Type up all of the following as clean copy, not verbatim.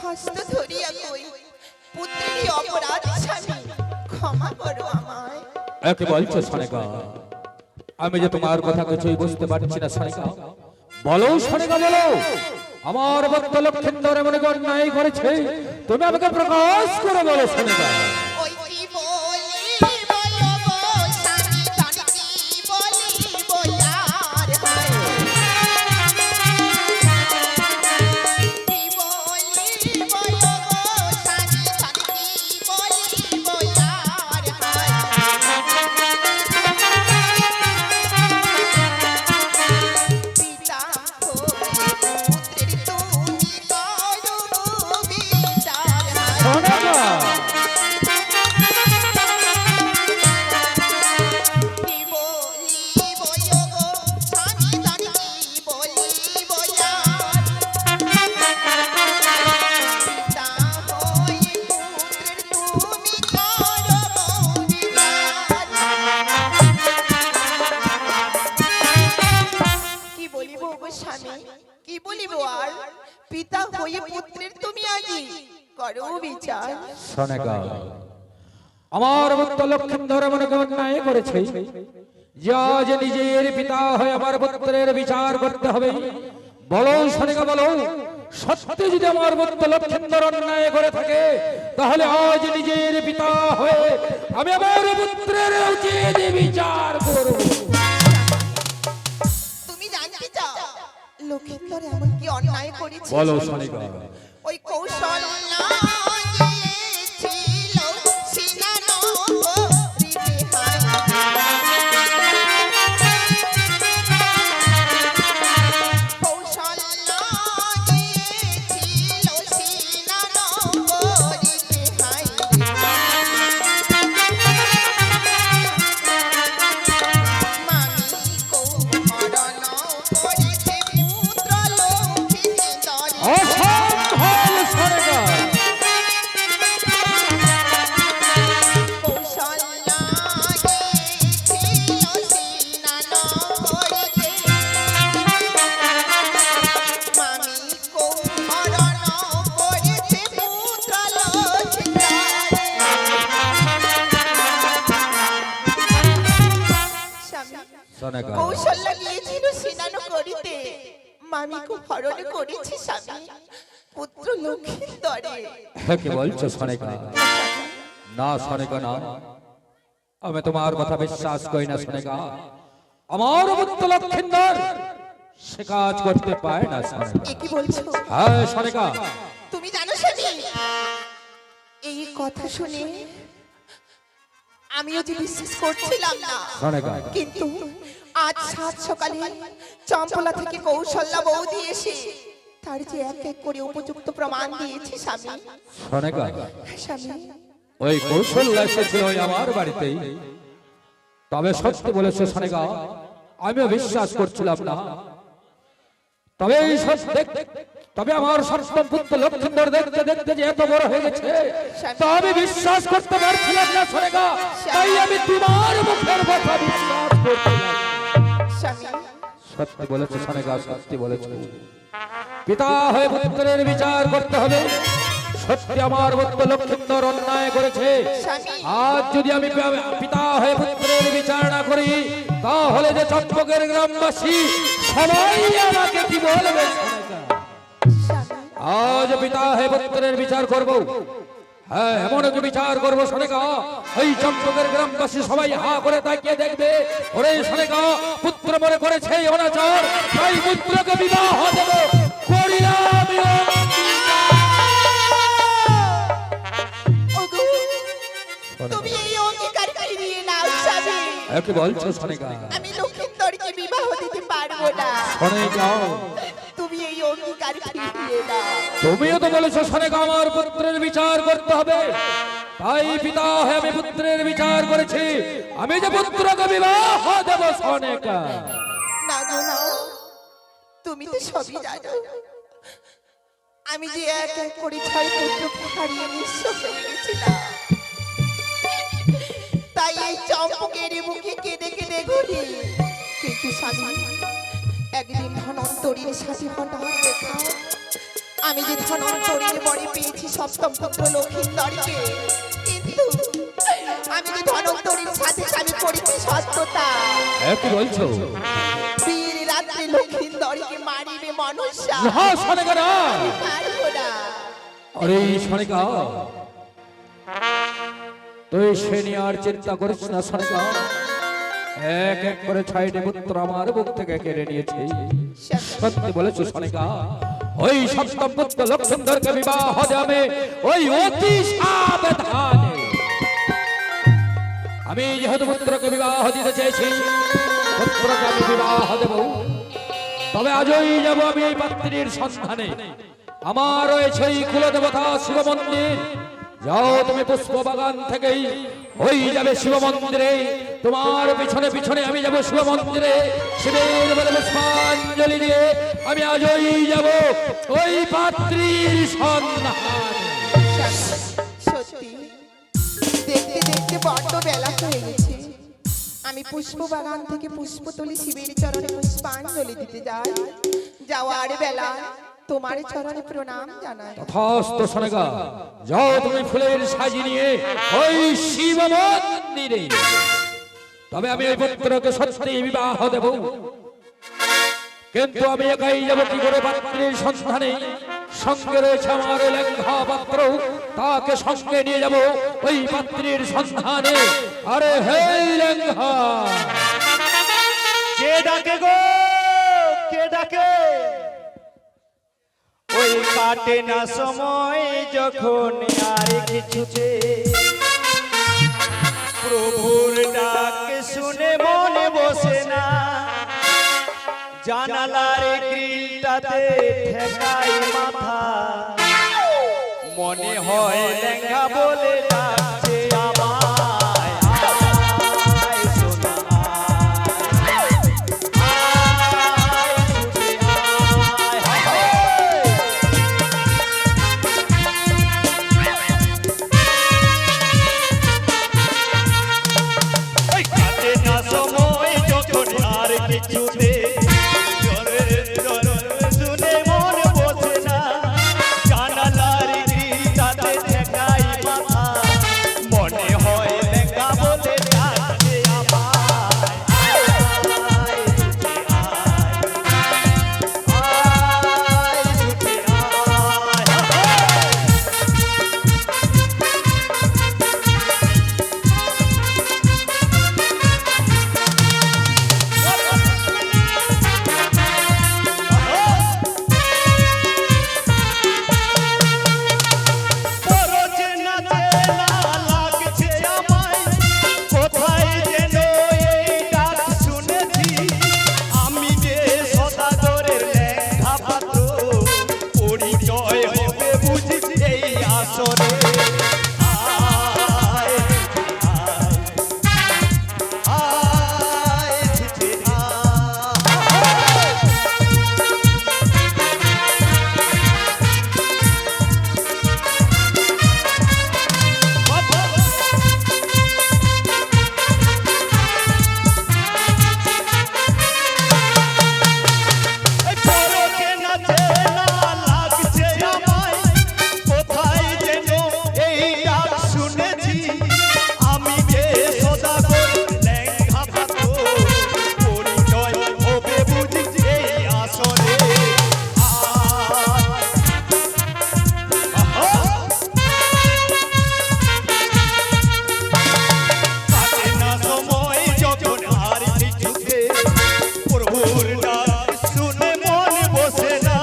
হস্ত ধরিয়া কই পুত্রেরই অপরাধ স্বামী ক্ষমা করো আমায়। একে বলছো সনেকা, আমি যে তোমার কথা কিছুই বুঝতে পারছি না সনেকা। বলো সনেকা বলো, আমার ভক্ত লক্ষিন্দর এমন অন্যায় করেছে, তুমি আমাকে প্রকাশ করে বলো সনেকা। ওই কি বলিব গো স্বামী জানি কি বলিব আর হায়। কি বলিব গো স্বামী জানি কি বলিব আর হায়। পিতা পুত্রের তুমি করো বিচার হায়। সনেকা কি বলিব গো স্বামী জানি কি বলিব আর। পিতা হয়ে পুত্রের তুমি করো বিচার। কি বলিব গো স্বামী কি বলিব আর। পিতা হয়ে পুত্রের তুমি আগে করো বিচার। সনেকা, আমার ভক্ত লক্ষিন্দর এমন অন্যায় করেছে যে আজ নিজের পিতা হয়ে আমার পুত্রের বিচার করতে হবে। বলো সনেকা বলো, সত্যি যদি আমার ভক্ত লক্ষিন্দর অন্যায় করে থাকে, তাহলে আজ নিজের পিতা হয়ে আমি আমার পুত্রের উচিত বিচার করব। তুমি জানতে চাও লক্ষিন্দর এমন কি অন্যায় করেছে? বলো সনেকা। ওই কৌশল লাগিয়েছিল সিনানো হরিতে হায়। কৌশল লাগিয়েছিল সিনানো হরিতে হায়। মামি কৌহরণ করেছে পুত্র লক্ষিন্দর। অসম্ভব সনেকা। কৌশল লাগিয়েছিল সিনানো হরিতে। মামি কৌহরণ করেছে পুত্র লক্ষিন্দর। স্বামী সনেকা কৌশল লাগিয়েছিল সিনানো করিতে, মামিকে হরণ করেছে স্বামী পুত্র লক্ষিন্দরে। হ্যাঁ কি বলছো সনেকা? না সনেকা না, আমি তোমার কথা বিশ্বাস করি না সনেকা। আমার পুত্র লক্ষিন্দর সে কাজ করতে পারে না সনেকা। এ কি বলছো? হ্যাঁ সনেকা। তুমি জানো স্বামী এই কথা শুনে আমিও যে বিশ্বাস করছিলাম না, সনেকা কিন্তু আজ সাত সকালে চম্পলা থেকে কৌশল্যা বৌদি এসে তার যে এক এক করে উপযুক্ত প্রমাণ দিয়েছে স্বামী। সনেকা, স্বামী ওই কৌশল্যা এসেছিল ওই আমার বাড়িতেই, তবে সত্যি বলেছে সনেকা, আমিও বিশ্বাস করছিলাম না। তবে এই তবে আমার সপ্তম পুত্র লক্ষিন্দর দেখতে দেখতে যে এত বড় হয়ে গেছে, তা আমি বিশ্বাস করতে পারছিলাম না সনেকা। তাই আমি তোমার মুখের কথা বিশ্বাস করছিলাম। স্বামী সত্যি বলেছে সনেকা, সত্যি বলেছে। পিতা হয়ে পুত্রের বিচার করতে হবে। সত্যি আমার পুত্র লক্ষিন্দর অন্যায় করেছে। আজ যদি আমি পিতা হয়ে পুত্রের বিচার না করি, তাহলে যে চম্পকের গ্রামবাসী সবাই আমাকে কি বলবে সনেকা? আজ পিতা হয়ে পুত্রের বিচার করব। হ্যাঁ এমন এক বিচার করবো সনেকা, এই চম্পকের গ্রামবাসী সবাই হা করে তাকিয়ে দেখবে, ওরে সনেকা পুত্র মনে করেছে এই অনাচার, তাই পুত্রকে বিবাহ দেব করিলাম। ওগো তুমি এই অঙ্গীকার ফিরিয়ে নাও স্বামী। কি বলছো সনেকা? আমি লক্ষিন্দরকে বিবাহ দিতে পারবো না। সনেকা তুমি এই অঙ্গীকার ফিরিয়ে নাও। তুমিও তো বলেছো সনেকা আমার পুত্রের বিচার করতে হবে, তাই পিতা হয়ে আমি পুত্রের বিচার করেছি। আমি যে পুত্রকে বিবাহ দেব সনেকা। না গো না, তুমি তো সবই জানো আমি যে এক এক করে 6 পুত্রকে হারিয়ে নিঃস্ব হয়ে গেছিলাম। তাই এই চম্পকের মুখে কেঁদে কেঁদে ঘুরি। কিন্তু স্বামী একদিন ধনন্তরীর সাথে হঠাৎ দেখা, আমি যে ধনন্তরীর বরে পেয়েছি সপ্তম পুত্র লক্ষিন্দরকে, কিন্তু আমি যে ধনন্তরীর সাথে আমি করেছি সত্যতা। কি বলছো? বীর রাত্রে লক্ষিন্দরকে মারিবে মনসা। না সনেকা না, পারব না। আরে সনেকা, তুই সে নিয়ে আর চিন্তা করিস না সনেকা। এক এক করে 6টি পুত্র আমার বুক থেকে কেড়ে নিয়েছে। সত্যি বলেছো সনেকা, ওই সপ্তম পুত্র লক্ষিন্দরকে বিবাহ যাবে ওই অতি সাবধানে। আমি যেহেতু পুত্রকে বিবাহ দিতে চেয়েছি, পুত্রকে আমি বিবাহ দেব, তবে আজই যাব আমি এই পাত্রীর সন্ধানে। আমার রয়েছে এই কুলদেবতা শিব মন্দির। যাও তুমি পুষ্প বাগান থেকেই ওই যাবে শিব মন্দিরে, তোমার পিছনে পিছনে আমি যাব শিব মন্দিরে। শিবের বলে পুষ্পাঞ্জলি দিয়ে আমি আজই যাব ওই পাত্রীর সন্ধানে। সত্যি দেখতে দেখতে বড্ড বেলা হয়ে গেছে। আমি পুষ্প বাগান থেকে পুষ্প তুলি শিবের চরণে পুষ্পাঞ্জলি দিতে যাই। যাওয়ার বেলা তোমার চরণে প্রণাম জানাই। তথাস্তু সনেকা, যাও তুমি ফুলের সাজি নিয়ে ওই শিব মন্দিরে। তবে আমি ওই পুত্রকে সত্যি বিবাহ দেব, কিন্তু আমি একাই যাব কি করে পাত্রীর সন্ধানে? সঙ্গে রয়েছে আমার লেঙ্ঘা পাত্র, তাকে সঙ্গে নিয়ে যাব ওই পাত্রীর সন্ধানে। আরে হে লেঙ্ঘা, কে ডাকে গো, কে ডাকে? ওই কাটে না সময় যখন আর কিছুতে প্রভুর ডাক শুনে মনে বসে না, জানালার গ্রিলটাতে ঠেকাই মাথা, মনে হয় লেঙ্গা বলে ডাকছে আমায়। আয় সোনা আয়, আয় ছুটে আয়, হায়। ওই কাটে না সময় যখন আর কিছুতে শুনে মন বসে না, জানালার গ্রিলটাতে ঠেকাই মাথা, মনে হয় লেঙ্গা বলে ডাকছে আমায়। আয় ছুটে আয়, আয় ছুটে পরছে না চেনা লাগছে আমায়, কোথায় যেন এই ডাক শুনেছি, আমি যে সদাগরের লেঙ্গা পাত্র, পরিচয় হবে বুঝি এই আসরে। আয় আয় ছুটে পরকে না চেনা লাগছে আমায়, কোথায় যেন এই ডাক শুনেছি, আমি যে সদাগর লেঙ্গা পাত্র, পরিচয় হবে বুঝি এই আসরে। কাটে না সময় যখন আর কিছুতে প্রভুর ডাক শুনে মন বসে না,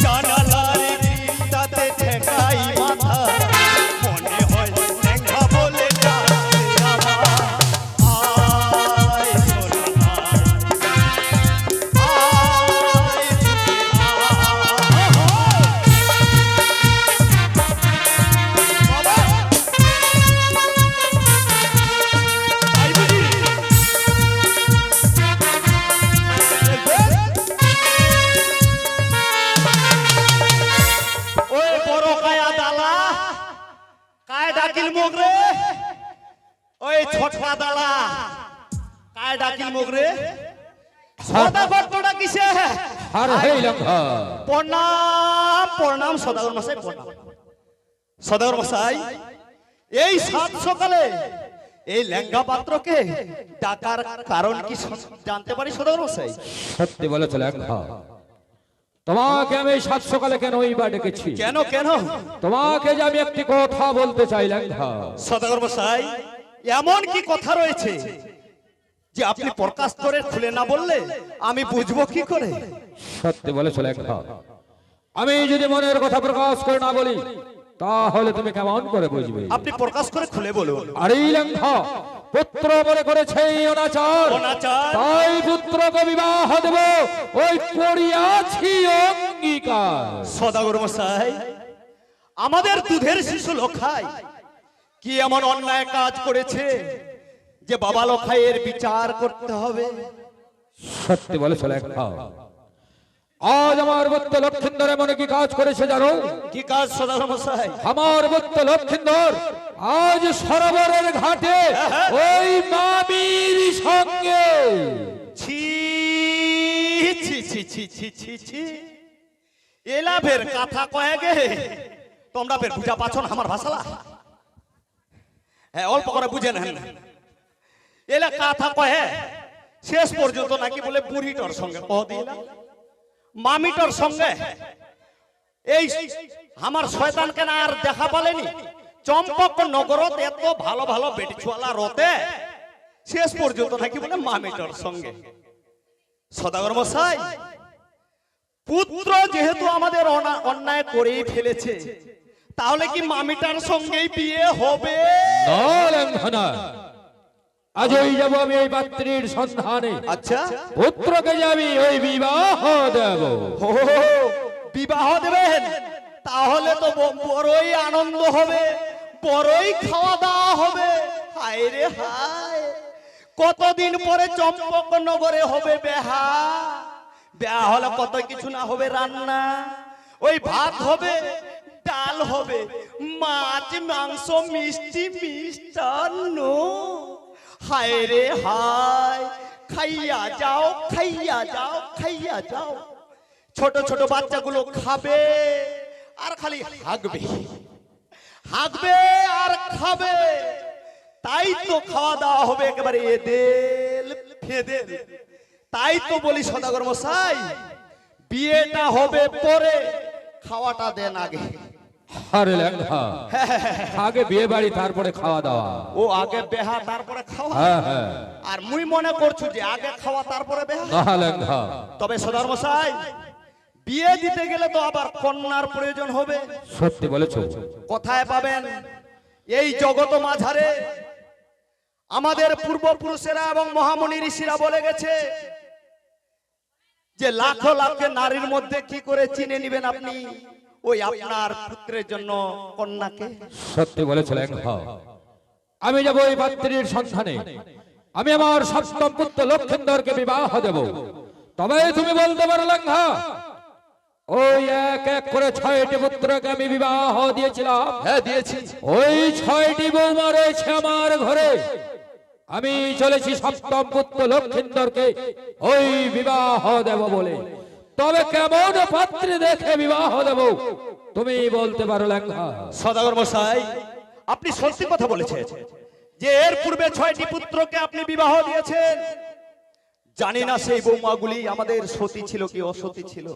জানালার গ্রিলটাতে ঠেকাই মাথা, মনে হয় লেঙ্গা বলে ডাকছে আমায়। আয় সোনা আয়, আয় ছুটে বাবা আই বুঝি। ওই বড় কায়া দালা কায় ডাকিল মুখ রে, ওই ছোটকা দালা কায় ডাকিল মুখ রে, সদা ঘটনাটা কিসে? আর হেই লঙ্ঘা, প্রণাম প্রণাম সদাগর মশাই, প্রণাম সদাগর মশাই। এই সাত সকালে এই লেঙ্গা পাত্রকে ডাকার কারণ কি জানতে পারি সদাগর মশাই? সত্যি বলেছ লঙ্ঘা, তোমাকে আমি সাত সকালে কেন বা ডেকেছি? কেন কেন? তোমাকে যে আমি একটি কথা বলতে চাই লঙ্ঘা। সদাগর মশাই, এমন কি কথা রয়েছে যে আপনি প্রকাশ করে খুলে না বললে আমি বুঝবো কি করে? সত্যি বলেছ লঙ্ঘা, আমি যদি মনের কথা প্রকাশ করে না বলি তাহলে তুমি কেমন করে বুঝবে? আপনি প্রকাশ করে খুলে বলুন। আর এই লঙ্ঘা পুত্র বলে করেছে এই অনাচার, অনাচার। তাই পুত্রকে বিবাহ দেব, ওই করিয়াছি অঙ্গীকার। সদাগর মশাই, আমাদের দুধের শিশু লখাই কি এমন অন্যায় কাজ করেছে যে বাবা লখাইয়ের বিচার করতে হবে? সত্যি বলেছ লঙ্ঘা, আজ আমার বত্ত লক্ষিন্দর এমন কি কাজ করেছে জানো? কি কাজ সদাগর মশাই? আমার বত্ত লক্ষিন্দর আজ সরোবরের ঘাটে ওই মামির সঙ্গে ছি ছি ছি ছি ছি ছি ছি, এলা ফের কথা কয়ে গে, তোমরা ফের বুঝা পাচ্ছ না আমার ভাষালা? হ্যাঁ, অল্প করে বুঝে নেন। এলা কথা কয়ে শেষ পর্যন্ত নাকি বলে বুড়িটার সঙ্গে কহ দিলাম, মামিটার সঙ্গে। এই আমার শয়তানকে না আর দেখা পালেনি? চম্পক নগরত এত ভালো ভালো বেটি ছোয়ালা রতে, শেষ পর্যন্ত নাকি বলে মামিটার সঙ্গে। সদাগর মশাই, পুত্র যেহেতু আমাদের অন্যায় করেই ফেলেছে, তাহলে কি মামিটার সঙ্গেই বিয়ে হবে? না লঙ্ঘা না, আজই যাব আমি ওই পাত্রীর সন্ধানে। আচ্ছা, পুত্রকে যাবি ওই বিবাহ দেব। ও বিবাহ দেবেন? তাহলে তো বড়ই আনন্দ হবে, বড়ই খাওয়া দাওয়া হবে। হায় রে হায়, কতদিন পরে চম্পক নগরে হবে বেহা। বেহা হলে কত কিছু না হবে রান্না, ওই ভাত হবে, ডাল হবে, মাছ মাংস মিষ্টি মিষ্টান্ন। হায় রে হায়, খাইয়া যাও খাইয়া যাও খাইয়া যাও। ছোট ছোট বাচ্চাগুলো খাবে আর খালি হাগবে, হাগবে আর খাবে। তাই তো খাওয়া দাওয়া হবে একেবারে এদেল ফেদেল। তাই তো বলি সদাগর মশাই, বিয়েটা হবে পরে, খাওয়াটা দেন আগে। আরে লঙ্ঘা, আগে বিয়ে বাড়ি তারপরে খাওয়া দাওয়া। ও আগে বেহা তারপরে খাওয়া? হ্যাঁ হ্যাঁ, আর মুই মনে করছু যে আগে খাওয়া তারপরে বেহা। না লঙ্ঘা, তবে সদাগর মশাই, বিয়ে দিতে গেলে তো আবার কন্যার প্রয়োজন হবে। সত্যি বলেছ। কোথায় পাবেন? এই জগত মাঝারে আমাদের পূর্বপুরুষেরা এবং মহামণি ঋষিরা বলে গেছে যে লাখো লাখে নারীর মধ্যে কি করে চিনে নেবেন আপনি ওই আপনার পুত্রের জন্য কন্যাকে? সত্যি বলেছ লঙ্ঘা, আমি যাব ওই পাত্রীর সন্ধানে, আমি আমার সপ্তম পুত্র লক্ষিন্দরকে বিবাহ দেব। তবে তুমি বলতে পারো লঙ্ঘা, ওই এক এক করে 6টি পুত্রকে আমি বিবাহ দিয়েছিলাম। হ্যাঁ দিয়েছি। ওই 6টি বৌমা রয়েছে আমার ঘরে, আমি চলেছি সপ্তম পুত্র লক্ষিন্দরকে ওই বিবাহ দেব বলে। তবে কেমন পাত্রী দেখে বিবাহ দেব তুমি বলতে পারো লঙ্ঘা? সদাগর মশাই, আপনি সত্যি কথা বলেছেন যে এর পূর্বে 6টি পুত্রকে আপনি বিবাহ দিয়েছেন। জানি না সেই বৌমাগুলি আমাদের সতী ছিল কি অসতী ছিল,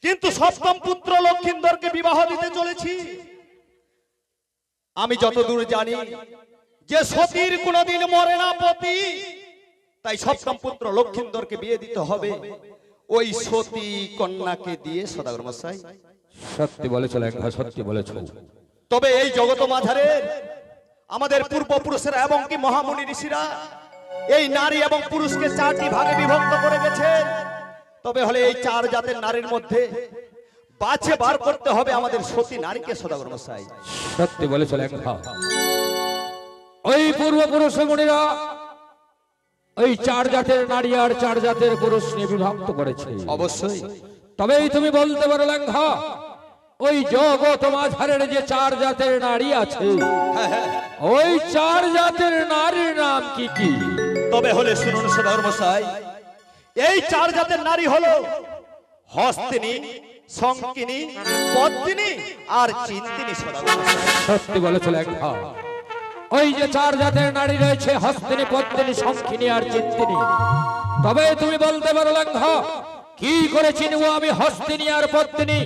কিন্তু সপ্তম পুত্র লক্ষিন্দরকে বিবাহ দিতে চলেছি। আমি যতদূর জানি যে সতীর কোনদিন মরে না পতি, তাই সপ্তম পুত্র লক্ষিন্দরকে বিয়ে দিতে হবে ওই সতী কন্যাকে দিয়ে। সদাগর মশাই, সত্যি বলেছ লঙ্ঘা, সত্যি বলেছ। তবে এই জগত মাঝারে আমাদের পূর্বপুরুষেরা এবং কি মহামণি ঋষিরা এই নারী এবং পুরুষকে 4টি ভাগে বিভক্ত করে গেছে। তবে হলে এই 4 জাতের নারীর মধ্যে বাছে বার করতে হবে আমাদের সতী নারীকে। সদাগর মশাই, সত্যি বলেছ লঙ্ঘা, ওই পূর্বপুরুষ মুনিরা ওই 4 জাতের নারী আর 4 জাতের পুরুষ নিয়ে বিভক্ত করেছে। অবশ্যই। তবেই তুমি বলতে পারো লঙ্ঘা, ওই জগৎ মাঝারের যে 4 জাতের নারী আছে, ওই 4 জাতের নারীর নাম কি কি? তবে হলে শুনুন সদাগর মশাই, এই চার জাতের নারী হলো হস্তিনী, শঙ্কিনী, পদ্মিনী আর চিন্তিনী। সদাগর মশাই, সত্যি বলেছ লেখা। ওই যে চার জাতের নারী রয়েছে, হস্তিনী, পদ্মিনী, শঙ্খিনী আর চিন্তিনী। তবে তুমি বলতে পারো লেখা, কি করে চিনবো আমি হস্তিনী আর পদ্মিনী,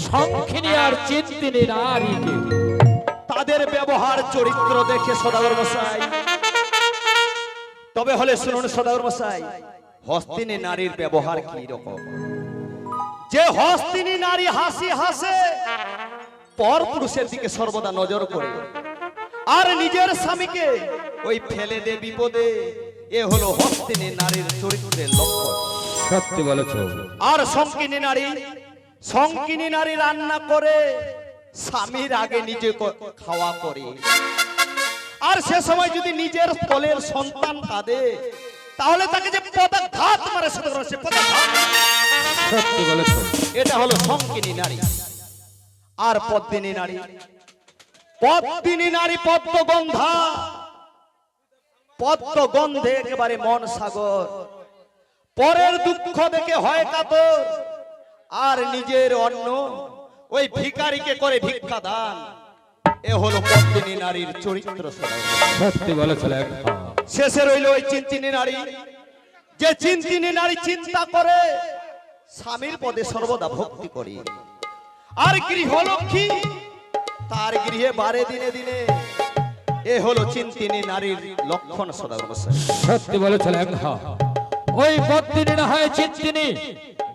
শঙ্খিনী আর চিন্তিনী নারীকে? তাদের ব্যবহার চরিত্র দেখে সদাগর মশাই। তবে হলে শুনুন সদাগর মশাই, হস্তিনী নারীর ব্যবহার কি রকম। যে হস্তিনী নারী হাসি হাসে, পর পুরুষের দিকে সর্বদা নজর করে, আর নিজের স্বামীকে ওই ফেলে দে বিপদে, এ হলো হস্তিনী নারীর চরিত্রের লক্ষণ। সত্যি বলেছ। আর শঙ্কিনী নারী, শঙ্কিনী নারী রান্না করে স্বামীর আগে নিজে খাওয়া করে, আর সে সময় যদি নিজের কোলের সন্তান কাঁদে, তাহলে তাকে যে পদাঘাত মারে, সে পদাঘাত। সত্যি বলেছ। এটা হলো শঙ্কিনী নারী। আর পদ্মিনী নারী, পদ্মিনী নারী পদ্মগন্ধা, পদ্মগন্ধে একেবারে মন সাগর, পরের দুঃখ দেখে হয় কাতর, আর নিজের অন্ন ওই ভিখারিকে করে ভিক্ষা দান। এ হলো পদ্মিনী নারীর চরিত্র। সত্যি বলেছ লেখা। শেষে রইল ওই চিন্তিনী নারী, যে চিন্তিনী নারী চিন্তা করে স্বামীর পদে সর্বদা ভক্তি করি, আর গৃহলক্ষ্মী তার গৃহে বারে দিনে দিনে। এ হলো চিন্তিনী নারীর লক্ষণ। সদাগর মশাই, সত্যি বলেছ লেখা। ওই পদ্মিনী না হয় চিন্তিনী,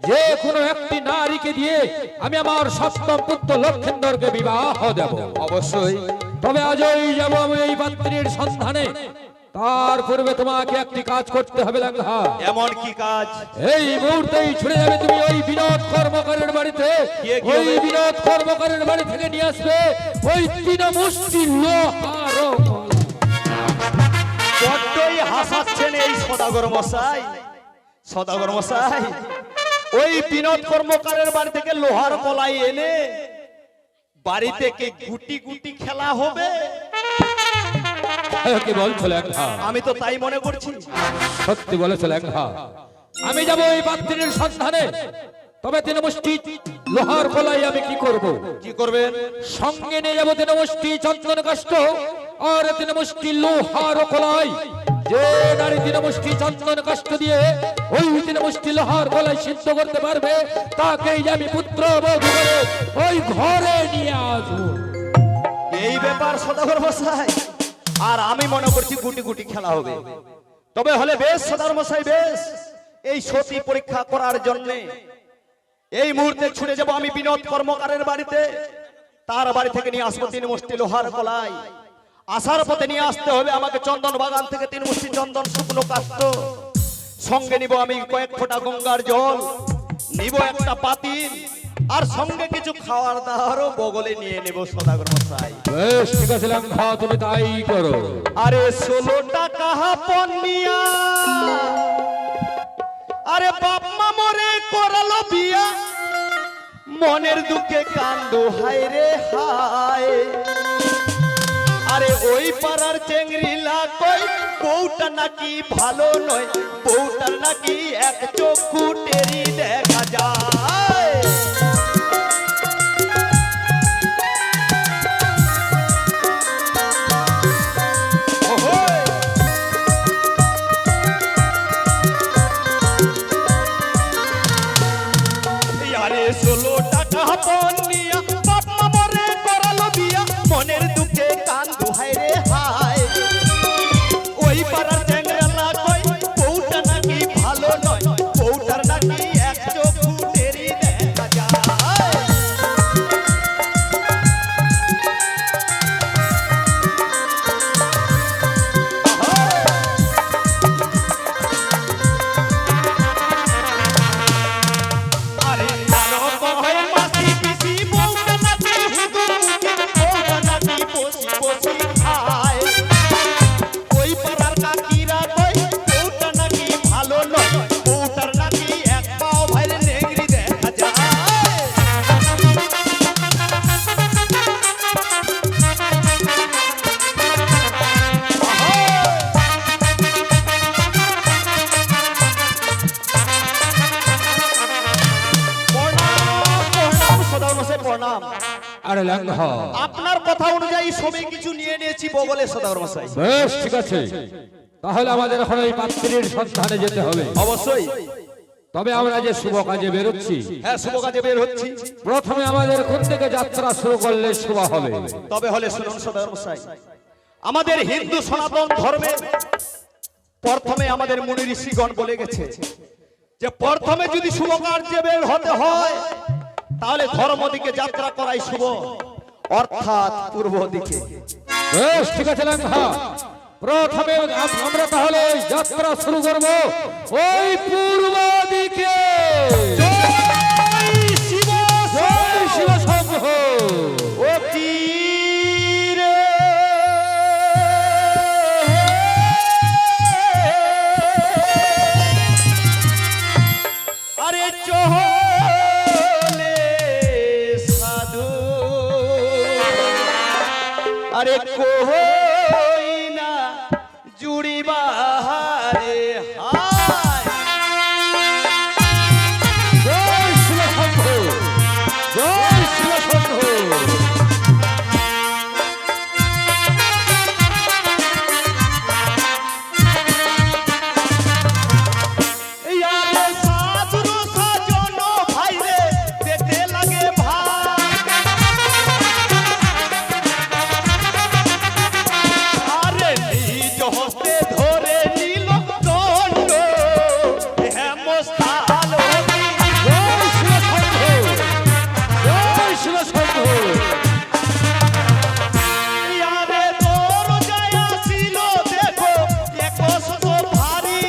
যে কোনো একটি নারীকে দিয়ে আমি আমার সপ্তম পুত্র লক্ষেন্দরকে বিবাহ দেব। অবশ্যই। তবে আজই যাব আমি এই পাত্রীর সন্ধানে। তার পূর্বে তোমাকে একটি কাজ করতে হবে লেখা। এমন কি কাজ? এই মুহূর্তেই ছুটে যাবে তুমি ওই বিনোদ কর্মকারের বাড়িতে। ওই বিনোদ কর্মকারের বাড়ি থেকে নিয়ে আসবে ওই 3 মুষ্টি লোহার কলা। বড্ডই হাসাচ্ছেন এই সদাগর মশাই। সদাগর মশাই, ওই বিনোদ কর্মকারের বাড়ি থেকে লোহার কলাই এনে বাড়িতে কি গুটি গুটি খেলা হবে? কি বলছো লেখা? আমি তো তাই মনে করছি। সত্যি বলেছো লেখা। আমি যাব ওই পাত্রীর সন্ধানে। তবে 3 মুষ্টি লোহার কলাই আমি কি করব? কি করবেন? সঙ্গে নিয়ে যাব 3 মুষ্টি চন্দন কাষ্ঠ আর 3 মুষ্টি লোহার কলাই। যে নারী 3 মুষ্টি চন্দন কাষ্ঠ দিয়ে ওই 3 মুষ্টি লোহার কলাই সিদ্ধ করতে পারবে, তাকেই আমি পুত্র বধূ করে ওই ঘরে নিয়ে আসবো। এই ব্যাপার সদাগর মশাই। আর আমি মনে করছি গুটি গুটি খেলা হবে। তবে হলে বেশ সদাগর মশাই, বেশ। এই সতী পরীক্ষা করার জন্য এই মুহূর্তে ছুটে যাব আমি বিনোদ কর্মকারের বাড়িতে। তার বাড়ি থেকে নিয়ে আসবো 3 মুষ্টি লোহার কলাই। আসার পথে নিয়ে আসতে হবে আমাকে চন্দন বাগান থেকে 3 মুষ্টি চন্দন শুকনো কাষ্ঠ। সঙ্গে নিব আমি কয়েক ফোঁটা গঙ্গার জল, নিব একটা পাতিল, আর সঙ্গে কিছু খাওয়ার দাওয়ারও বগলে নিয়ে নেব সদাগর মশাই। বেশ, ঠিক আছে লেখা, তুমি তাই করো। আরে 16 টাকা পনিয়া, আরে বাপ মা মরে করালো বিয়া, মনের দুঃখে কান্দো হায় রে হায়। আরে ওই পাড়ার চেংড়িলা কই বউটা নাকি ভালো নয়, বউটার নাকি এক চক্ষু টেরি দেখা যায়। আরে 16 টাকা পনিয়া, বাপ মা মরে করালো বিয়া, মনের দুঃখে কান্দো হায় রে হায়। ওই পাড়ার চেংড়িলা কই বউটা নাকি ভালো নয়, বউটার নাকি এক চক্ষু আরে ল্যাংহা, আপনার কথা অনুযায়ী সবই কিছু নিয়ে নিয়েছি বগলে সদাগর মশাই। বেশ ঠিক আছে, তাহলে আমাদের এখন এই পাত্রীর সন্ধানে যেতে হবে। অবশ্যই। তবে আমরা যে শুভ কাজে বেরোচ্ছি, হ্যাঁ, শুভ কাজে বের হচ্ছি। প্রথমে আমাদের কোন থেকে যাত্রা শুরু করলে শুভ হবে? তবে হলে শুনুন সদাগর মশাই, আমাদের হিন্দু সনাতন ধর্মে প্রথমে আমাদের মুনি ঋষিগণ বলে গেছে যে প্রথমে যদি শুভ কার্যে বের হতে হয় তাহলে ধর্ম দিকে যাত্রা করাই শুভ, অর্থাৎ পূর্ব দিকে। বেশ ঠিক আছে ল্যাংহা, প্রথমে আমরা তাহলে যাত্রা শুরু করব ওই পূর্ব দিকে। জয় শিব, জয় শিব শম্ভু। ও তীরে আরে চলে সাধু, আরে কই না জুড়িবা রে হায়। জয় শিব শম্ভু, জয় শিব শম্ভু। ইয়ারে সাধুর সাজন ভাইরে দেখতে লাগে ভাই, আরে নিজ হস্তে ধরে নিল দণ্ড হেমস্থান হবি। জয় শিব শম্ভু, জয় শিব শম্ভু। ইয়ারে তোর জয় আসিল দেখো একশ ভারী,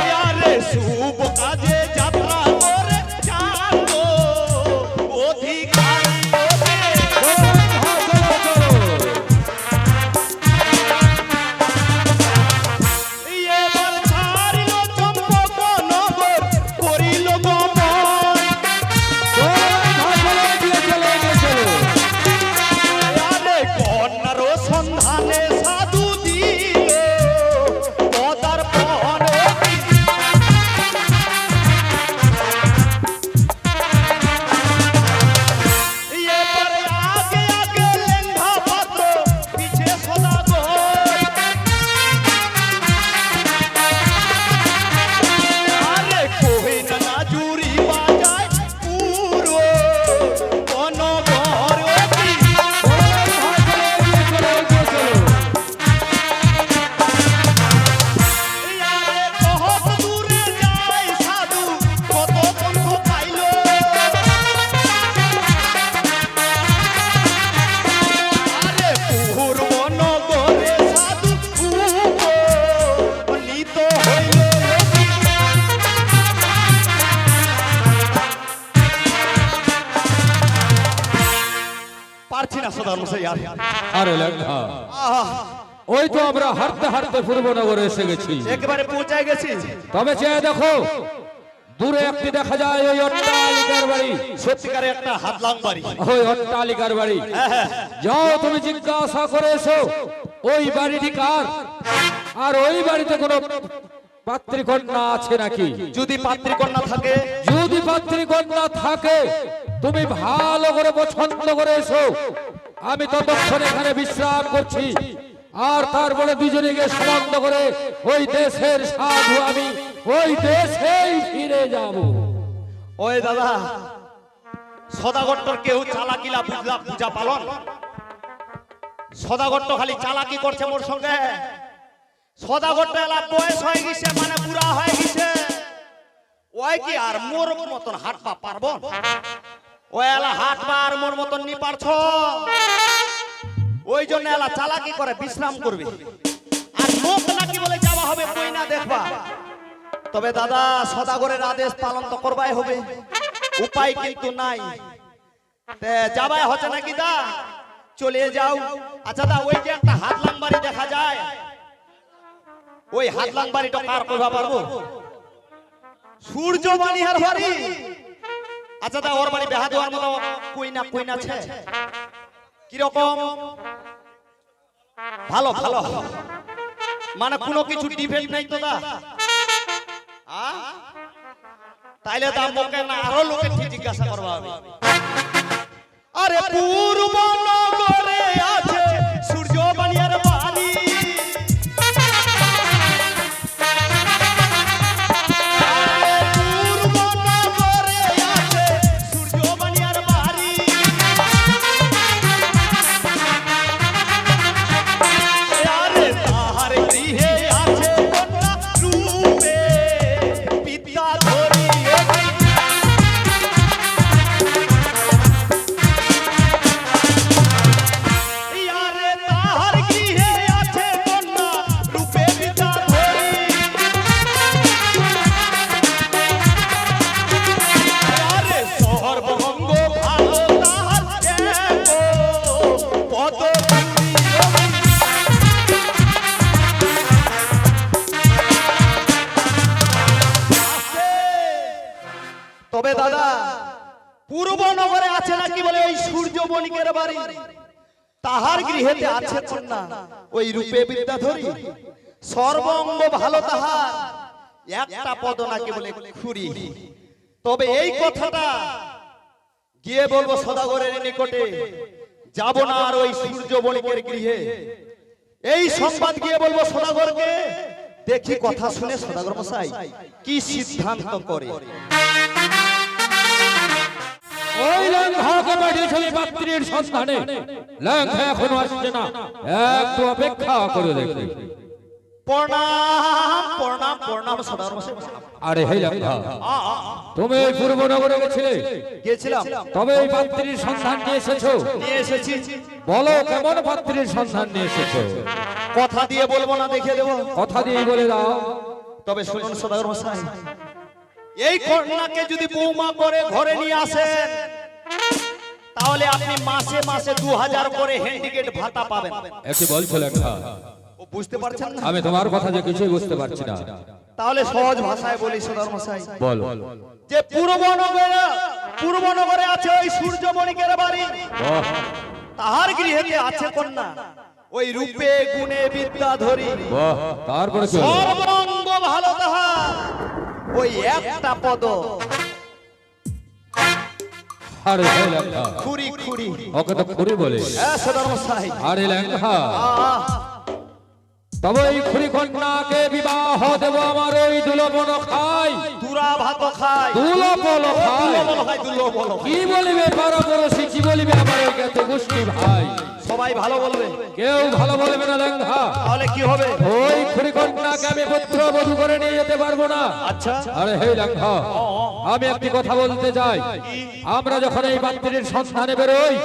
ইয়ারে শুভ কাজে যাত্রা করে জানো অধিকারী হবে। এবার ছাড়িল চম্পক নগর করিল গমন, আরে কন্যার সন্ধানে সাধু দিল পদার্পণ। এবারে আগে আগে লেঙ্গা পাত্র পিছে সদাগর, আরে কই না জুড়ি বাজায় পুরো বনঘর অতি। ইয়ারে কত দূরে যায় সাধু কত পন্থ পাইল, আরে পূর্ব নগরে সাধু উপনীত হইল। পারছি না সদাগর মশাই আর। আরে ল্যাংহা, আহ, ওই তো আমরা হাঁটতে হাঁটতে পূর্বনগরে এসে গেছি। একেবারে পৌঁছায় গেছি। তবে চেয়ে দেখো, দূরে একটি দেখা যায় ওই অট্টালিকার বাড়ি। সত্যিকারে একটা হাতলাং বাড়ি। ওই অট্টালিকার বাড়ি, যাও তুমি জিজ্ঞাসা করে এসো ওই বাড়িটি কার, আর ওই বাড়িতে কোনো পাত্রী কন্যা আছে নাকি। যদি পাত্রীকন্যা থাকে যদি পাত্রী কন্যা থাকে তুমি ভালো করে পছন্দ করে এসো, আমি ততক্ষণ এখানে বিশ্রাম করছি, আর তারপরে দুজনে গিয়ে সম্বন্ধ করে ওই দেশের সাধু আমি ওই দেশেই ফিরে যাব। ওই দাদা সদাগরটার কেউ চালাকিলা বুঝলা পূজা পালন, সদাগরটা খালি চালাকি করছে মোর সঙ্গে। সদাগরটা এলা বয়স হয়ে গেছে, মানে বুড়া হয়ে গেছে, ওই কি আর মোর মতন হাঁটবা পারব? ওই এলা হাঁটবা আর মোর মতন নি পারছ, ওই জন্য এলা চালাকি করে বিশ্রাম করবে। আর লোক নাকি বলে যাওয়া হবে কই না দেখবা। তবে দাদা সদাগরের আদেশ পালন তো করবাই হবে, উপায় কিন্তু নাই। যাবাই হচ্ছে নাকি দা, চলে যাও। আচ্ছা দা, ওই যে একটা হাতলাং বাড়ি দেখা যায়, ওই হাতলাং বাড়িটা কার কইবা পারবো? সূর্য বানিহার বাড়ি। আচ্ছা দা, ওর বাড়ি বেহা দেওয়ার মতো কই না আছে কিরকম? ভালো ভালো, মানে কোনো কিছু ডিফেক্ট নাই তো দা? তাইলে দাম মোকে না আরো লোকে ঠিক জিজ্ঞাসা করবা হবে। আরে পূর্ব নগরে আছে সূর্য বানিয়ার বাড়ি, পূর্ব নগরে আছে সূর্য বানিয়ার বাড়ি। আরে তাহার গৃহে আছে কন্যা রূপে পিতা ধরি। আরে তাহার গৃহে আছে কন্যা রূপে পিতা ধরি। আরে সর্বঙ্গ ভালো তাহার পদ তবে দাদা পূর্ব নগরে আছে নাকি বলে ওই সূর্য বণিকের বাড়ি, তাহার গৃহেতে আছে কন্যা ওই রূপে বিদ্যাধরী, সর্বঙ্গ ভালো তাহার একটা পদ নাকি বলে খুরি। তবে এই কথাটা গিয়ে বলবো সদাগরের নিকটে, যাব না আর ওই সূর্য বণিকের গৃহে। এই সংবাদ গিয়ে বলবো সদাগরকে, দেখি কথা শুনে সদাগর মশাই কি সিদ্ধান্ত করে। ওই ল্যাংড়াকে পাঠিয়েছিলি পাত্রীর সন্ধানে, ল্যাংড়া এখনো আসছে না, একটু অপেক্ষা করে দেখি। প্রণাম প্রণাম প্রণাম সদাগর মশাই। আরে হে ল্যাংড়া, তুমি এই পূর্বনগরে গেছিলে? গেছিলাম। তবে এই পাত্রীর সন্ধান নিয়ে এসেছো? নিয়ে এসেছি। বলো কেমন পাত্রীর সন্ধান নিয়ে এসেছো? কথা দিয়ে বলবো না, দেখে দেবো। কথা দিয়ে বলে দাও। তবে শুনুন সদাগর মশাই, এই কন্যাকে যদি বৌমা করে ঘরে নিয়ে আসেন তাহলে আপনি মাসে মাসে 2000 করে হ্যান্ডিকেট ভাতা পাবেন। একটু বলছো ল্যাংড়া? ও বুঝতে পারছেন না? আমি তোমার কথা যে কিছুই বুঝতে পারছি না। তাহলে সহজ ভাষায় বলি সদাগর মশাই, বল। যে পূর্ব নগরে আছে ওই সূর্য বণিকের বাড়ি, তাহার গৃহেতে আছে কন্যা ওই রূপে গুণে বিদ্যাধরী, বাহ, তারপরে কি হলো? সর্বঙ্গ ভালো তাহার ওই একটা পদ আরে হে ল্যাংড়া, খুরি খুরি। ওকে তো খুরি বলে। হ্যাঁ সদাগর মশাই। আরে ল্যাংড়া, তবে এই খুরি কন্যাকে বিবাহ দেব আমার ওই দুলবন খাই, দুরা ভাত খায়, দুলবন খাই। দুলবল খায়। কি বলিবে পারপরশি, কি বলিবে আমার ওই জ্ঞাত গোষ্ঠী ভাই? সবাই ভালো বলবে, কেউ ভালো বলবে না ল্যাংড়া। তাহলে কি হবে? ওই খুরি কন্যাকে আমি পুত্র বধূ করে নিয়ে যেতে পারবো না। আচ্ছা আরে হে ল্যাংড়া, আমি একটি কথা বলতে চাই। আমরা যখন এই পাত্রীর সন্ধানে বেরোই,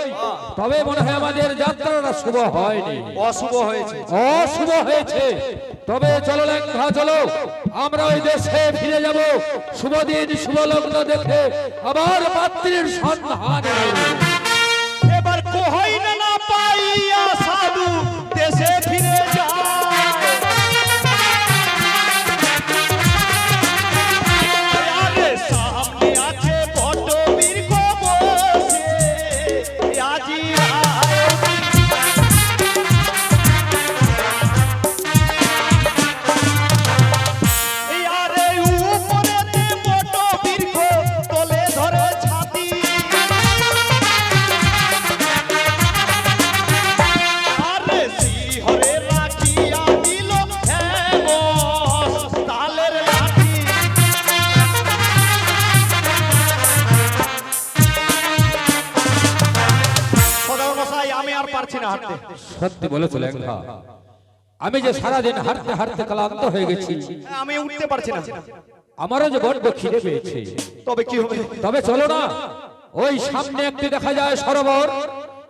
তবে মনে হয় আমাদের যাত্রাটা শুভ হয়নি, অশুভ হয়েছে। অশুভ হয়েছে। তবে চলো ল্যাংড়া, চলো আমরা ওই দেশে ফিরে যাব, শুভ দিন শুভ লগ্ন দেখে আবার পাত্রীর সন্ধানে বেরোবো। এবার কোহই না পাইয়া সাধু দেশে ফিরে যায়। আরে সামনে আছে বটবীর বসে, আজি আরে উপরেতে বটবীর তোলে ধরে ছাতি। আরে শ্রীহরে রাখিয়া দিল তালের লাঠি। সদাগর মশাই, আমি আর পারছি না হাঁটতে। সত্যি বলেছো ল্যাংড়া, আমি যে সারাদিন হাঁটতে হাঁটতে ক্লান্ত হয়ে গেছি, আমি উঠতে পারছি না। আমারও যে বড্ড খিদে পেয়েছে। তবে কি হবে? তবে চলো না, ওই সামনে একটি দেখা যায় সরোবর,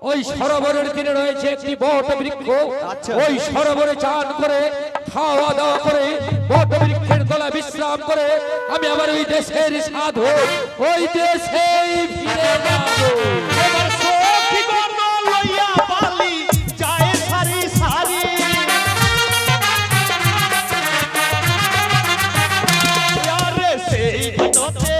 ওই সরোবরের তীরে রয়েছে একটি বট বৃক্ষ। আচ্ছা। ওই সরোবরে চান করে খাওয়া দাওয়া করে বট বৃক্ষের তলায় বিশ্রাম করে আমি আবার ওই দেশের সাধু ওই দেশেই ফিরে যাবো। এবার সখীগণ লইয়া বালি যায় সারি সারি। আরে সেই ঘাটতে